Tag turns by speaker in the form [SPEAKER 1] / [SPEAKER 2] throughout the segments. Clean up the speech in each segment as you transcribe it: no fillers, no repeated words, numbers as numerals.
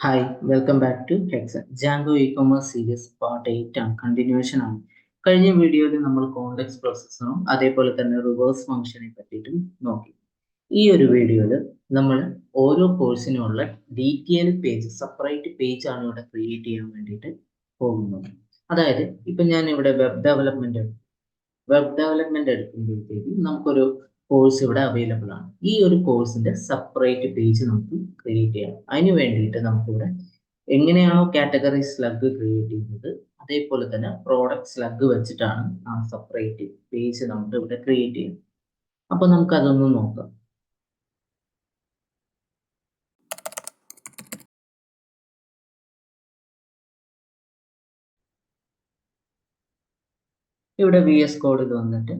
[SPEAKER 1] Hi welcome back to Hexon Django e commerce series part 8 ആണ് continuation ആണ്. കഴിഞ്ഞ വീഡിയോയിൽ നമ്മൾ കോംപ്ലക്സ് പ്രോസസ്സറും അതേപോലെ തന്നെ റിവേഴ്സ് ഫംഗ്ഷനെ പറ്റിയിട്ടും നോക്കി. ഈ ഒരു വീഡിയോയിൽ നമ്മൾ ഓരോ കോഴ്സിനുമുള്ള ഡീറ്റെയിൽ പേജ് സെപ്പറേറ്റ് പേജ് ആണ് ഇവിടെ ക്രിയേറ്റ് ചെയ്യാൻ വേണ്ടിയിട്ട് പോകുന്നത്. അതായത് ഇപ്പം ഞാൻ ഇവിടെ വെബ് ഡെവലപ്മെന്റ് എടുക്കുമ്പോഴത്തേക്ക് നമുക്കൊരു കോഴ്സ് ഇവിടെ അവൈലബിൾ ആണ്. ഈ ഒരു കോഴ്സിന്റെ സെപ്പറേറ്റ് പേജ് നമുക്ക് ക്രിയേറ്റ് ചെയ്യണം. അതിന് വേണ്ടിയിട്ട് നമുക്കിവിടെ എങ്ങനെയാണോ കാറ്റഗറി സ്ലഗ് ക്രിയേറ്റ് ചെയ്യുന്നത് അതേപോലെ തന്നെ പ്രോഡക്റ്റ് സ്ലഗ് വെച്ചിട്ടാണ് ആ സെപ്പറേറ്റ് പേജ് നമുക്ക് ഇവിടെ ക്രിയേറ്റ് ചെയ്യുന്നത്. അപ്പൊ നമുക്ക് അതൊന്ന് നോക്കാം. ഇവിടെ വി എസ് കോഡിൽ വന്നിട്ട്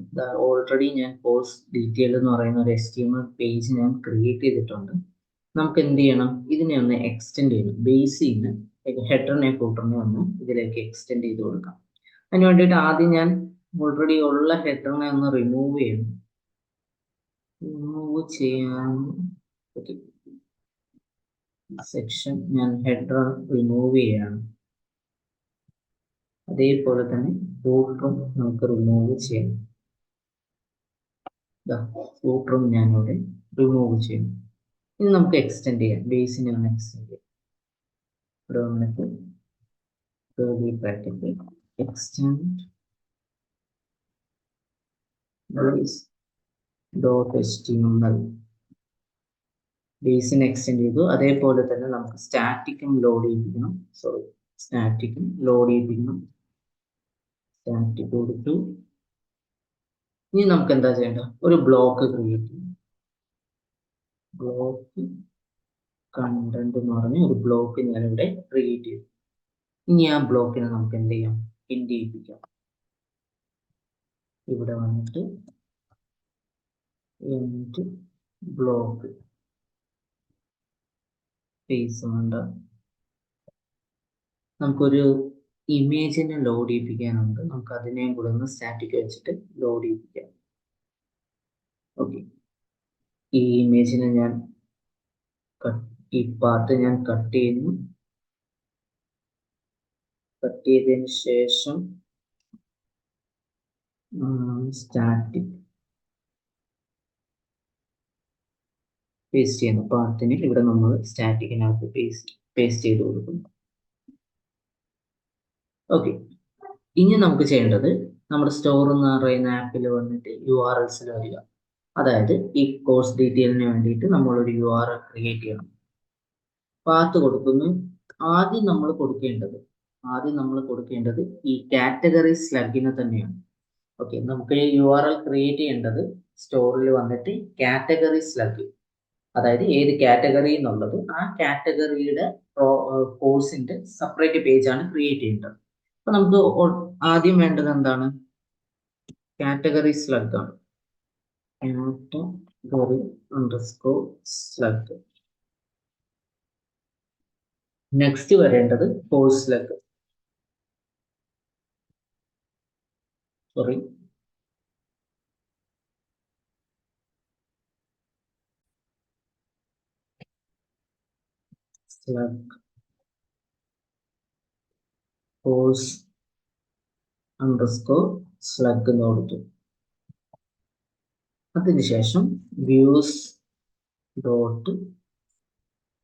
[SPEAKER 1] ഓൾറെഡി ഞാൻ കോഴ്സ് ഡീറ്റെയിൽ എന്ന് പറയുന്ന ഒരു HTML പേജ് ഞാൻ ക്രിയേറ്റ് ചെയ്തിട്ടുണ്ട്. നമുക്ക് എന്ത് ചെയ്യണം, ഇതിനെ ഒന്ന് എക്സ്റ്റെൻഡ് ചെയ്യണം. ബേസിൽ നിന്ന് ഹെഡറിനെ ഫൂട്ടറിനെ ഒന്ന് ഇതിലേക്ക് എക്സ്റ്റെൻഡ് ചെയ്ത് കൊടുക്കാം. അതിന് വേണ്ടിയിട്ട് ആദ്യം ഞാൻ ഓൾറെഡി ഉള്ള ഹെഡറിനെ ഒന്ന് റിമൂവ് ചെയ്യണം. റിമൂവ് ചെയ്യാൻ സെക്ഷൻ ഞാൻ ഹെഡർ റിമൂവ് ചെയ്യാണ്. അതേപോലെ തന്നെ ഫൂട്ടറും നമുക്ക് റിമൂവ് ചെയ്യാം. ഫൂട്ടറും ഞാനിവിടെ റിമൂവ് ചെയ്യും. ഇനി നമുക്ക് എക്സ്റ്റെൻഡ് ചെയ്യാം. ബേസിനെ ഒന്ന് എക്സ്റ്റെൻഡ് ചെയ്യാം. ഇവിടെ വന്നിട്ട് curly bracket extend base dot html ബേസിനെ എക്സ്റ്റെൻഡ് ചെയ്തു. അതേപോലെ തന്നെ നമുക്ക് സ്റ്റാറ്റിക്കും ലോഡ് ചെയ്യിപ്പിക്കണം. സ്റ്റാറ്റിക്കും ലോഡ് ചെയ്യിപ്പിക്കണം. സ്റ്റാറ്റിക് കൊടുത്തു. ഇനി നമുക്ക് എന്താ ചെയ്യേണ്ടത്, ഒരു ബ്ലോക്ക് ക്രിയേറ്റ് ചെയ്യണം. ബ്ലോക്ക് കണ്ടന്റ് എന്ന് പറഞ്ഞ ഒരു ബ്ലോക്ക് ഞാനിവിടെ ക്രിയേറ്റ് ചെയ്തു. ഇനി ആ ബ്ലോക്കിനെ നമുക്ക് എന്ത് ചെയ്യാം, പ്രിന്റ് ചെയ്യിപ്പിക്കാം. ഇവിടെ വന്നിട്ട് എൻഡ് ബ്ലോക്ക് സ്പേസ് വേണ്ട. നമുക്കൊരു ഇമേജിനെ ലോഡ് ചെയ്യിപ്പിക്കാനുണ്ട്. നമുക്ക് അതിനെയും കൂടെ ഒന്ന് സ്റ്റാറ്റിക് വെച്ചിട്ട് ലോഡ് ചെയ്യിപ്പിക്കാം. ഓക്കെ, ഈ ഇമേജിനെ ഞാൻ ഈ പാർട്ട് ഞാൻ കട്ട് ചെയ്യുന്നു. കട്ട് ചെയ്തതിന് ശേഷം സ്റ്റാറ്റിക് പേസ്റ്റ് ചെയ്യുന്നു. പാർട്ടിന് ഇവിടെ നമ്മൾ സ്റ്റാറ്റിക്കിനകത്ത് പേസ്റ്റ് ചെയ്ത് കൊടുക്കുന്നു. ഓക്കെ, ഇനി നമുക്ക് ചെയ്യേണ്ടത് നമ്മുടെ സ്റ്റോർ എന്ന് പറയുന്ന ആപ്പിൽ വന്നിട്ട് URLs വരിക. അതായത് ഈ കോഴ്സ് ഡീറ്റെയിലിന് വേണ്ടിയിട്ട് നമ്മളൊരു URL ക്രിയേറ്റ് ചെയ്യണം. പാത്ത് കൊടുക്കുന്നു. ആദ്യം നമ്മൾ കൊടുക്കേണ്ടത് ഈ കാറ്റഗറി സ്ലഗിനെ തന്നെയാണ്. ഓക്കെ, നമുക്ക് URL ക്രിയേറ്റ് ചെയ്യേണ്ടത് സ്റ്റോറിൽ വന്നിട്ട് കാറ്റഗറി സ്ലഗ്, അതായത് ഏത് കാറ്റഗറി എന്നുള്ളത് ആ കാറ്റഗറിയുടെ കോഴ്സിന്റെ സെപ്പറേറ്റ് പേജ് ആണ് ക്രിയേറ്റ് ചെയ്യേണ്ടത്. അപ്പൊ നമുക്ക് ആദ്യം വേണ്ടത് എന്താണ്, കാറ്റഗറി സ്ലഗ് ആണ്. Category underscore slug. നെക്സ്റ്റ് വരേണ്ടത് course slug. Slug course underscore slug എന്ന് കൊടുത്തു. അതിനുശേഷം views dot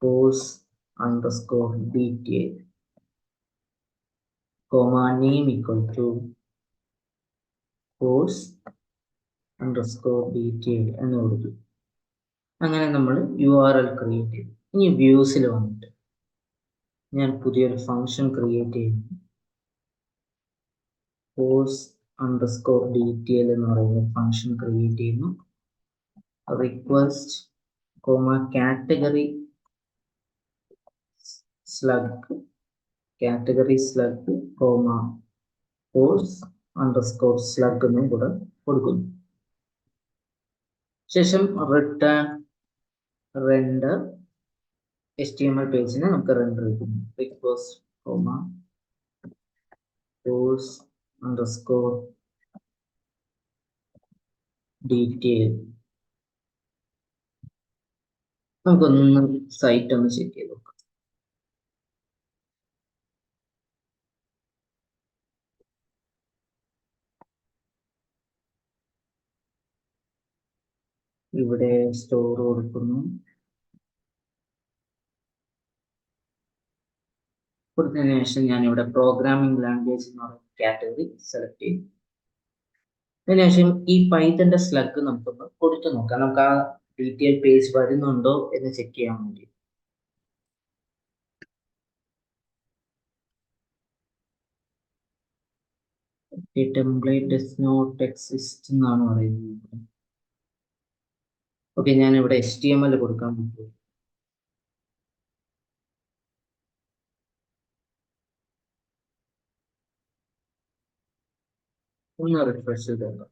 [SPEAKER 1] course underscore detail name equal to course underscore detail എന്ന് കൊടുത്തു. അങ്ങനെ നമ്മൾ URL ക്രിയേറ്റ് ചെയ്തു. ഇനി വ്യൂസിൽ വന്നിട്ട് ഞാൻ പുതിയൊരു ഫംഗ്ഷൻ ക്രിയേറ്റ് ചെയ്യുന്നു. കോഴ്സ് അണ്ടർസ്കോർ ഡീറ്റെയിൽ എന്ന് പറയുന്ന ഫംഗ്ഷൻ ക്രിയേറ്റ് ചെയ്യുന്നു. Request category slug course underscore slug എന്നും കൂടെ കൊടുക്കുന്നു. ശേഷം റിട്ടേൺ റെൻഡർ HTML പേജിനെ നമുക്ക് റെൻഡർ ചെയ്യുന്നു. Request course underscore detail. നമുക്കൊന്ന് സൈറ്റ് ഒന്ന് ചെക്ക് ചെയ്ത് നോക്കാം. ഇവിടെ സ്റ്റോർ കൊടുക്കുന്നു. കൊടുത്തതിന് ശേഷം ഞാൻ ഇവിടെ പ്രോഗ്രാമിംഗ് ലാംഗ്വേജ് എന്ന് പറയുന്ന കാറ്റഗറി സെലക്ട് ചെയ്യും. അതിനുശേഷം ഈ പൈത്തന്റെ സ്ലഗ് നമുക്കൊന്ന് കൊടുത്തു നോക്കാം. നമുക്ക് ആ ഡീറ്റെയിൽ പേജ് വരുന്നുണ്ടോ എന്ന് ചെക്ക് ചെയ്യാൻ വേണ്ടി. ടെംപ്ലേറ്റ് ഡസ് നോട്ട് എക്സിസ്റ്റ് എന്നാണ് പറയുന്നത്. ഓക്കെ, ഞാൻ ഇവിടെ HTML കൊടുക്കാൻ പറ്റും. ഒന്ന് റിഫ്രഷ് ചെയ്ത്.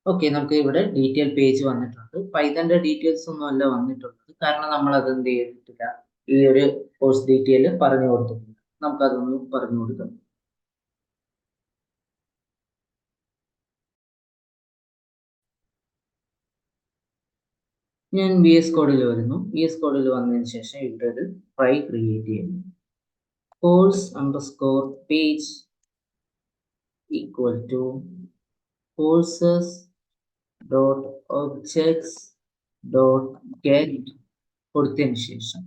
[SPEAKER 1] ഓക്കെ, നമുക്ക് ഇവിടെ ഡീറ്റെയിൽ പേജ് വന്നിട്ടുണ്ട്. പൈത്തന്റെ ഡീറ്റെയിൽസ് ഒന്നും അല്ല വന്നിട്ടുള്ളത്, കാരണം നമ്മൾ അത് എന്ത് ചെയ്തിട്ടില്ല, ഈ ഒരു കോഴ്സ് ഡീറ്റെയിൽ പറഞ്ഞു കൊടുത്തിട്ടില്ല. നമുക്കതൊന്ന് പറഞ്ഞു കൊടുക്കാം. ഞാൻ VS കോഡിൽ വരുന്നു. VS കോഡിൽ വന്നതിന് ശേഷം ഇവിടെ ഒരു ഫയൽ ക്രിയേറ്റ് ചെയ്യുന്നു. Course underscore page equal to courses dot objects dot get കൊടുത്തതിന് ശേഷം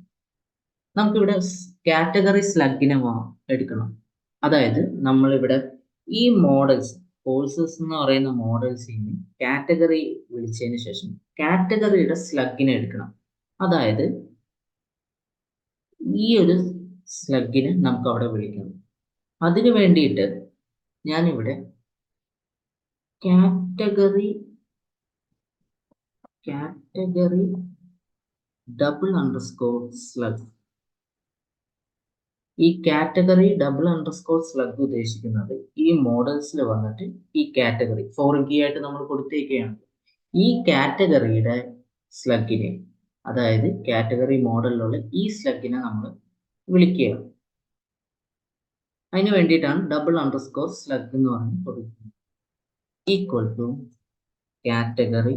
[SPEAKER 1] നമുക്കിവിടെ കാറ്റഗറി സ്ലഗിനെ എടുക്കണം. അതായത് നമ്മളിവിടെ ഈ മോഡൽസ്, കോഴ്സസ് എന്ന് പറയുന്ന മോഡൽസിന് കാറ്റഗറി വിളിച്ചതിന് ശേഷം കാറ്റഗറിയുടെ സ്ലഗിനെ എടുക്കണം. അതായത് ഈ ഒരു സ്ലഗിനെ നമുക്ക് അവിടെ വിളിക്കണം. അതിനു വേണ്ടിയിട്ട് ഞാനിവിടെ കാറ്റഗറി ഡബിൾ അണ്ടർസ്കോർ സ്ലഗ്, ഈ കാറ്റഗറി ഡബിൾ അണ്ടർസ്കോർ സ്ലഗ് ഉദ്ദേശിക്കുന്നത് ഈ മോഡൽസിൽ വന്നിട്ട് ഈ കാറ്റഗറി ഫോറിൻ കീ ആയിട്ട് നമ്മൾ കൊടുത്തേക്കുകയാണ്. ഈ കാറ്റഗറിയുടെ സ്ലഗിനെ, അതായത് കാറ്റഗറി മോഡലിലുള്ള ഈ സ്ലഗിനെ നമ്മൾ വിളിക്കുക. അതിന് വേണ്ടിയിട്ടാണ് ഡബിൾ അണ്ടർസ്കോർ സ്ലഗ് എന്ന് പറഞ്ഞ് കൊടുക്കുന്നത്. Equal two category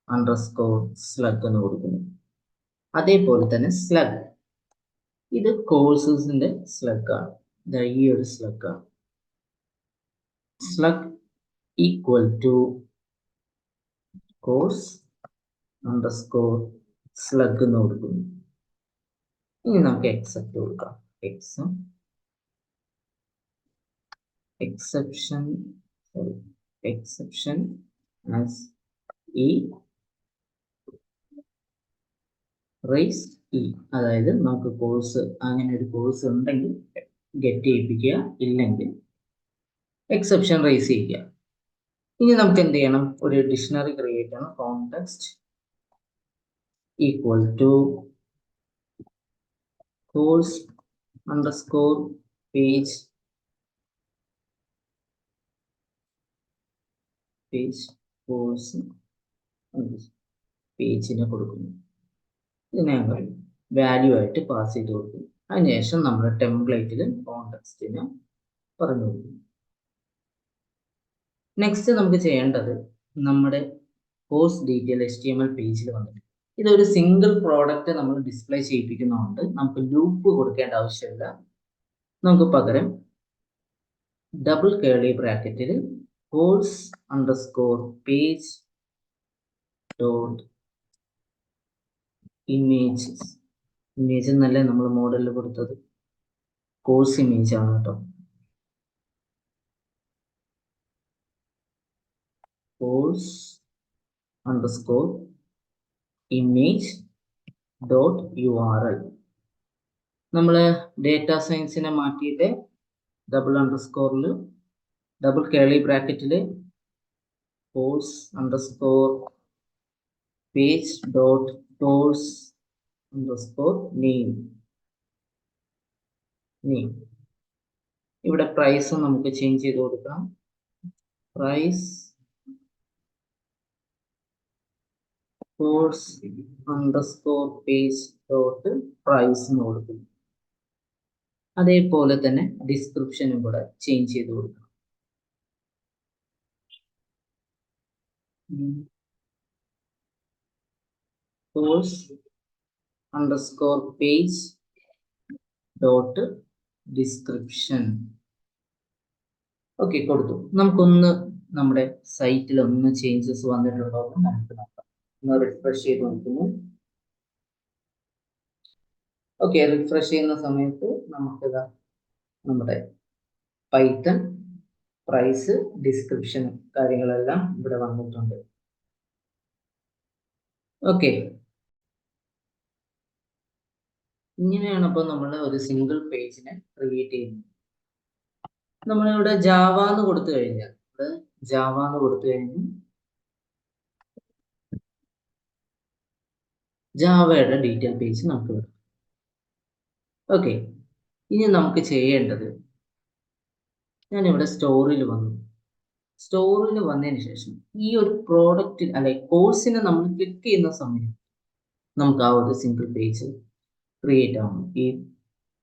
[SPEAKER 1] underscore slug എന്ന് കൊടുക്കുന്നു. അതേപോലെ തന്നെ സ്ലഗ്, ഇത് കോഴ്സസിന്റെ സ്ലഗ് ആണ്. ഈ ഒരു സ്ലഗ് ആണ്. Slug equal to course underscore slug എന്ന് കൊടുക്കുന്നു. ഇനി നമുക്ക് എക്സെപ്റ്റ് കൊടുക്കാം. exception as e raise e, അതായത് നമുക്ക് കോഴ്സ്, അങ്ങനെ ഒരു കോഴ്സ് ഉണ്ടെങ്കിൽ ഗെറ്റ് ചെയ്യിപ്പിക്കുക, ഇല്ലെങ്കിൽ എക്സെപ്ഷൻ റേസ് ചെയ്യുക. ഇനി നമുക്ക് എന്ത് ചെയ്യണം, ഒരു ഡിക്ഷണറി ക്രിയേറ്റ് ചെയ്യണം. Context equal to course underscore page course പേജിനെ കൊടുക്കുന്നു. ഇതിനെ വാല്യൂ ആയിട്ട് പാസ് ചെയ്ത് കൊടുക്കുന്നു. അതിനുശേഷം നമ്മുടെ ടെംപ്ലേറ്റിൽ കോണ്ടെക്സ്റ്റിനെ പറഞ്ഞു കൊടുക്കുന്നു. നെക്സ്റ്റ് നമുക്ക് ചെയ്യേണ്ടത്, നമ്മുടെ കോഴ്സ് ഡീറ്റെയിൽ HTML പേജിൽ വന്നിട്ട് ഇതൊരു സിംഗിൾ പ്രോഡക്റ്റ് നമ്മൾ ഡിസ്പ്ലേ ചെയ്യിപ്പിക്കുന്നതുകൊണ്ട് നമുക്ക് ലൂപ്പ് കൊടുക്കേണ്ട ആവശ്യമില്ല. നമുക്ക് പകരം ഡബിൾ കേർലി ബ്രാക്കറ്റിൽ course underscore page dot image എന്നല്ലേ നമ്മൾ മോഡലിൽ കൊടുത്തത്, കോഴ്സ് ഇമേജ് ആണ് കേട്ടോ. Course underscore image dot URL. നമ്മൾ ഡേറ്റ സയൻസിനെ മാറ്റിയിട്ട് ഡബിൾ അണ്ടർസ്കോറിൽ ഡബിൾ കേർലി ബ്രാക്കറ്റിൽ course underscore page dot course underscore name. ഇവിടെ പ്രൈസ് നമുക്ക് ചേഞ്ച് ചെയ്ത് കൊടുക്കാം. Price course underscore page dot price എന്ന് കൊടുക്കും. അതേപോലെ തന്നെ ഡിസ്ക്രിപ്ഷനും കൂടെ ചേഞ്ച് ചെയ്ത് കൊടുക്കണം. Course underscore page dot description. Okay, കൊടുത്തു. നമുക്കൊന്ന് നമ്മുടെ സൈറ്റിൽ ഒന്ന് ചേഞ്ചസ് വന്നിട്ടുണ്ടോ എന്ന് നമുക്ക് നോക്കാം. ഒന്ന് റിഫ്രഷ് ചെയ്ത് നോക്കുന്നു. ഓക്കെ, റിഫ്രഷ് ചെയ്യുന്ന സമയത്ത് നമുക്കിതാ നമ്മുടെ പൈത്തൺ പ്രൈസ് ഡിസ്ക്രിപ്ഷൻ കാര്യങ്ങളെല്ലാം ഇവിടെ വന്നിട്ടുണ്ട്. ഓക്കെ, ഇങ്ങനെയാണ് അപ്പോൾ നമ്മൾ ഒരു സിംഗിൾ പേജിനെ ക്രിയേറ്റ് ചെയ്യുന്നത്. നമ്മളിവിടെ ജാവ എന്ന് കൊടുത്തു കഴിഞ്ഞാൽ ജാവയുടെ ഡീറ്റെയിൽ പേജ് നമുക്ക് വരും. ഓക്കെ, ഇനി നമുക്ക് ചെയ്യേണ്ടത്, ഞാനിവിടെ സ്റ്റോറിൽ വന്നതിന് ശേഷം ഈ ഒരു പ്രോഡക്റ്റ് അല്ലെ കോഴ്സിനെ നമ്മൾ ക്ലിക്ക് ചെയ്യുന്ന സമയം നമുക്ക് ആ ഒരു സിംഗിൾ പേജ് ക്രിയേറ്റ് ആവും. ഈ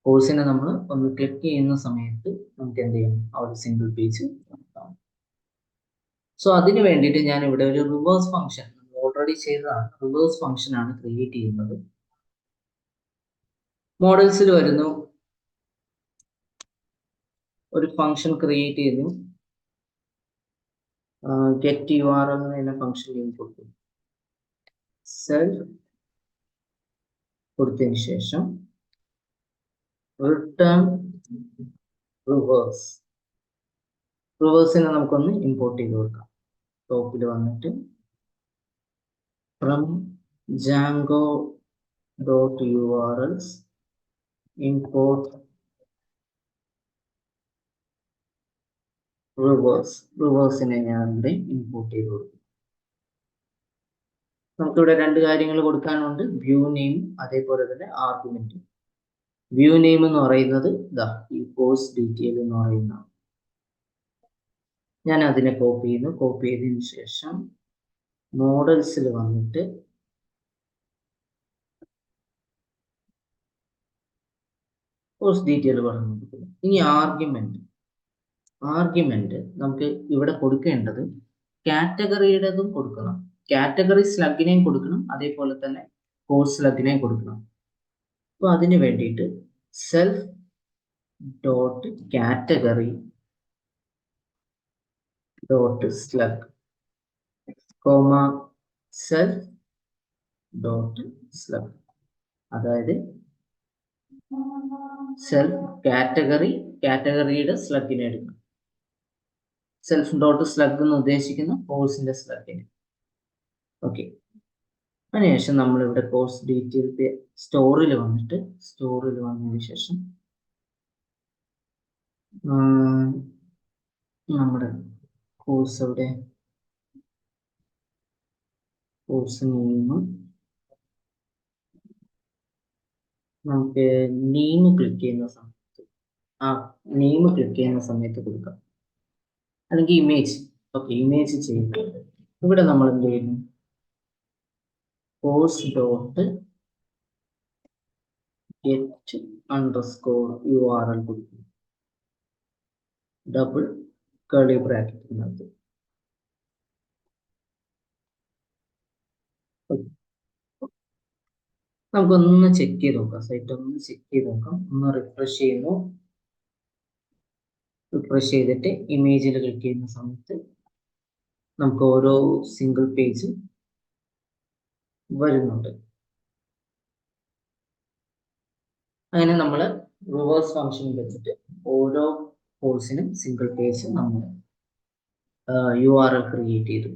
[SPEAKER 1] കോഴ്സിനെ നമ്മൾ ഒന്ന് ക്ലിക്ക് ചെയ്യുന്ന സമയത്ത് നമുക്ക് എന്ത് ചെയ്യണം, ആ ഒരു സിംഗിൾ പേജ് കാണാം. സോ അതിന് വേണ്ടിയിട്ട് ഞാൻ ഇവിടെ ഒരു റിവേഴ്സ് ഫംഗ്ഷൻ ഓൾറെഡി ചെയ്തതാണ്, റിവേഴ്സ് ഫംഗ്ഷൻ ആണ് ക്രിയേറ്റ് ചെയ്യുന്നത്. മോഡൽസിൽ വരുന്നു, ഒരു ഫംഗ്ഷൻ ക്രിയേറ്റ് ചെയ്യുന്നു, ഗെറ്റ് URL എന്ന ഫംഗ്ഷൻ കൊടുക്കും. സെൽഫ് കൊടുത്തതിന് ശേഷം റിട്ടേൺ റിവേഴ്സിനെ നമുക്കൊന്ന് ഇമ്പോർട്ട് ചെയ്ത് കൊടുക്കാം. ടോപ്പിൽ വന്നിട്ട് ഫ്രം django.urls import റിവേഴ്സിനെ ഞാൻ ഇവിടെ ഇമ്പോർട്ട് ചെയ്ത് കൊടുക്കും. നമുക്കിവിടെ രണ്ട് കാര്യങ്ങൾ കൊടുക്കാനുണ്ട്, വ്യൂ നെയിം അതേപോലെ തന്നെ ആർഗ്യുമെന്റ്. വ്യൂ നെയിം എന്ന് പറയുന്നത് ഈ കോഴ്സ് ഡീറ്റെയിൽ എന്ന് പറയുന്നതാണ്. ഞാൻ അതിനെ കോപ്പി ചെയ്തതിന് ശേഷം മോഡൽസിൽ വന്നിട്ട് കോഴ്സ് ഡീറ്റെയിൽ പറഞ്ഞു കൊടുക്കുന്നു. ഇനി ആർഗ്യുമെന്റ് നമുക്ക് ഇവിടെ കൊടുക്കേണ്ടത് കാറ്റഗറിയുടേതും കൊടുക്കണം, കാറ്റഗറി സ്ലഗിനെയും കൊടുക്കണം, അതേപോലെ തന്നെ കോഴ്സ് സ്ലഗിനെയും കൊടുക്കണം. അപ്പോൾ അതിന് വേണ്ടിയിട്ട് self dot category dot slug comma self dot slug, അതായത് സെൽഫ് കാറ്റഗറിയുടെ സ്ലഗിനെ എടുക്കണം. സെൽഫ് ഡോട്ട് സ്ലഗ് എന്ന് ഉദ്ദേശിക്കുന്ന കോഴ്സിന്റെ സ്ലഗിന്. ഓക്കെ, അതിനുശേഷം നമ്മളിവിടെ കോഴ്സ് ഡീറ്റെയിൽ സ്റ്റോറിൽ വന്നതിന് ശേഷം നമ്മുടെ കോഴ്സ് അവിടെ കോഴ്സ് നെയിം നമുക്ക് നെയിം ക്ലിക്ക് ചെയ്യുന്ന സമയത്ത് കൊടുക്കാം, അല്ലെങ്കിൽ ഇമേജ്. ഓക്കെ, ഇമേജ് ചെയ്യുക. ഇവിടെ നമ്മൾ എന്ത് ചെയ്യുന്നു, course dot get underscore URL കൊടുക്കുന്നു, ഡബിൾ കർലി ബ്രാക്കറ്റിനകത്ത്. നമുക്കൊന്ന് ചെക്ക് ചെയ്ത് നോക്കാം, സൈറ്റ് ഒന്ന് ചെക്ക് ചെയ്ത് നോക്കാം. ഒന്ന് റിഫ്രഷ് ചെയ്തിട്ട് ഇമേജിൽ ക്ലിക്ക് ചെയ്യുന്ന സമയത്ത് നമുക്ക് ഓരോ സിംഗിൾ പേജ് വരുന്നുണ്ട്. അങ്ങനെ നമ്മൾ റിവേഴ്സ് ഫംഗ്ഷൻ വെച്ചിട്ട് ഓരോ കോഴ്സിനും സിംഗിൾ പേജ് നമ്മൾ URL ക്രിയേറ്റ് ചെയ്തു.